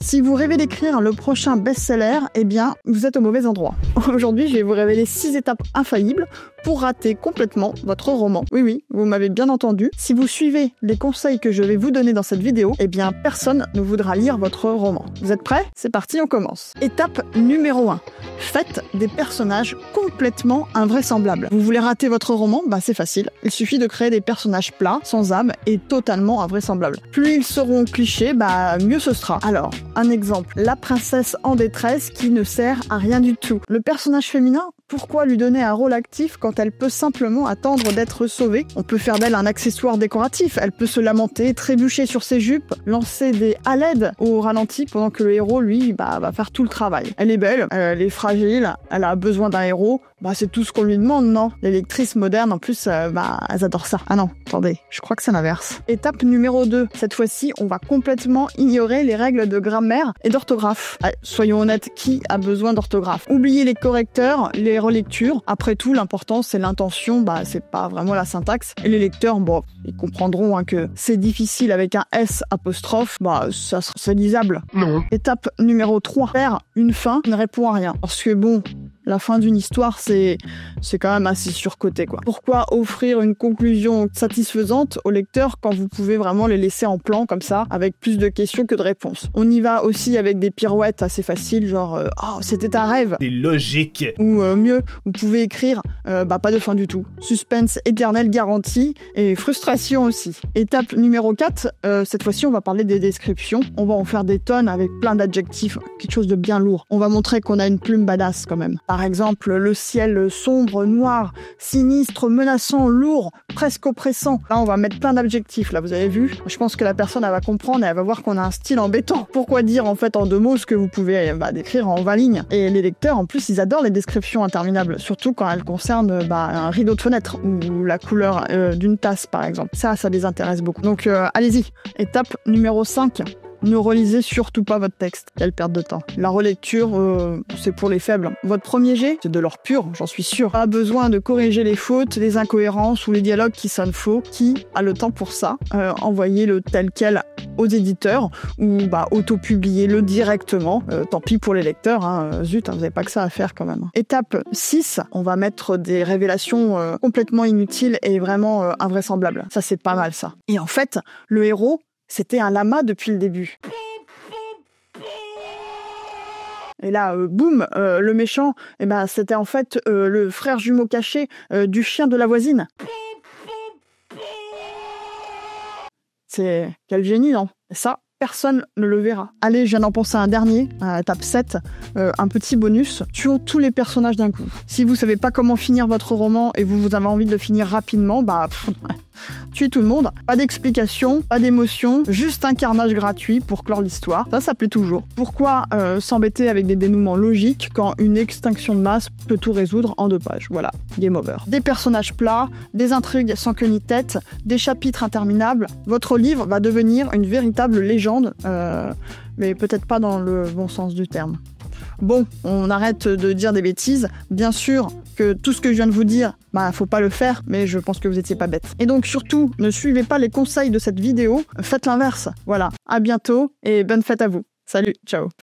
Si vous rêvez d'écrire le prochain best-seller, eh bien, vous êtes au mauvais endroit. Aujourd'hui, je vais vous révéler 6 étapes infaillibles pour rater complètement votre roman. Oui, vous m'avez bien entendu. Si vous suivez les conseils que je vais vous donner dans cette vidéo, eh bien, personne ne voudra lire votre roman. Vous êtes prêts? C'est parti, on commence. Étape numéro 1. Faites des personnages complètement invraisemblables. Vous voulez rater votre roman? C'est facile. Il suffit de créer des personnages plats, sans âme et totalement invraisemblables. Plus ils seront clichés, mieux ce sera. Alors, un exemple. La princesse en détresse qui ne sert à rien du tout. Le personnage féminin, pourquoi lui donner un rôle actif quand elle peut simplement attendre d'être sauvée? On peut faire d'elle un accessoire décoratif. Elle peut se lamenter, trébucher sur ses jupes, lancer des à l'aide au ralenti pendant que le héros, lui, va faire tout le travail. Elle est belle, elle est fragile, elle a besoin d'un héros. C'est tout ce qu'on lui demande, non? Les lectrices modernes, en plus, elles adorent ça. Ah non, attendez, je crois que c'est l'inverse. Étape numéro 2. Cette fois-ci, on va complètement ignorer les règles de grammaire et d'orthographe. Soyons honnêtes, qui a besoin d'orthographe? Oubliez les correcteurs, les relectures. Après tout, l'important, c'est l'intention, c'est pas vraiment la syntaxe. Et les lecteurs, ils comprendront que c'est difficile avec un S apostrophe, c'est lisable. Non. Étape numéro 3. Faire une fin ne répond à rien. Parce que la fin d'une histoire, c'est quand même assez surcoté, quoi. Pourquoi offrir une conclusion satisfaisante aux lecteurs quand vous pouvez vraiment les laisser en plan comme ça, avec plus de questions que de réponses? On y va aussi avec des pirouettes assez faciles, genre « Oh, c'était un rêve !» C'est logique. Ou mieux, vous pouvez écrire pas de fin du tout. Suspense éternel garanti et frustration aussi. Étape numéro 4, cette fois-ci, on va parler des descriptions. On va en faire des tonnes avec plein d'adjectifs, quelque chose de bien lourd. On va montrer qu'on a une plume badass quand même. Par exemple, le ciel sombre, noir, sinistre, menaçant, lourd, presque oppressant. Là, on va mettre plein d'adjectifs, là, vous avez vu? Je pense que la personne, elle va comprendre et elle va voir qu'on a un style embêtant. Pourquoi dire, en fait, en 2 mots ce que vous pouvez décrire en 20 lignes? Et les lecteurs, en plus, ils adorent les descriptions interminables, surtout quand elles concernent un rideau de fenêtre ou la couleur d'une tasse, par exemple. Ça les intéresse beaucoup. Donc, allez-y. Étape numéro 5. Ne relisez surtout pas votre texte. Quelle perte de temps. La relecture, c'est pour les faibles. Votre premier jet, c'est de l'or pur, j'en suis sûre. Pas besoin de corriger les fautes, les incohérences ou les dialogues qui sonnent faux. Qui a le temps pour ça? Envoyez-le tel quel aux éditeurs ou auto-publiez-le directement. Tant pis pour les lecteurs, zut, vous n'avez pas que ça à faire quand même. Étape 6, on va mettre des révélations complètement inutiles et vraiment invraisemblables. Ça, c'est pas mal, ça. Et en fait, le héros, c'était un lama depuis le début. Et là, boum, le méchant, c'était en fait le frère jumeau caché du chien de la voisine. C'est quel génie, non? Ça, personne ne le verra. Allez, je viens d'en penser à un dernier, à étape 7, un petit bonus. Tuons tous les personnages d'un coup. Si vous savez pas comment finir votre roman et vous avez envie de le finir rapidement, tuez tout le monde. Pas d'explication, pas d'émotion, juste un carnage gratuit pour clore l'histoire. Ça plaît toujours. Pourquoi s'embêter avec des dénouements logiques quand une extinction de masse peut tout résoudre en 2 pages? Voilà, game over. Des personnages plats, des intrigues sans queue ni tête, des chapitres interminables. Votre livre va devenir une véritable légende, mais peut-être pas dans le bon sens du terme. Bon, on arrête de dire des bêtises. Bien sûr que tout ce que je viens de vous dire, faut pas le faire, mais je pense que vous étiez pas bêtes. Et donc surtout, ne suivez pas les conseils de cette vidéo, faites l'inverse. Voilà, à bientôt et bonne fête à vous. Salut, ciao.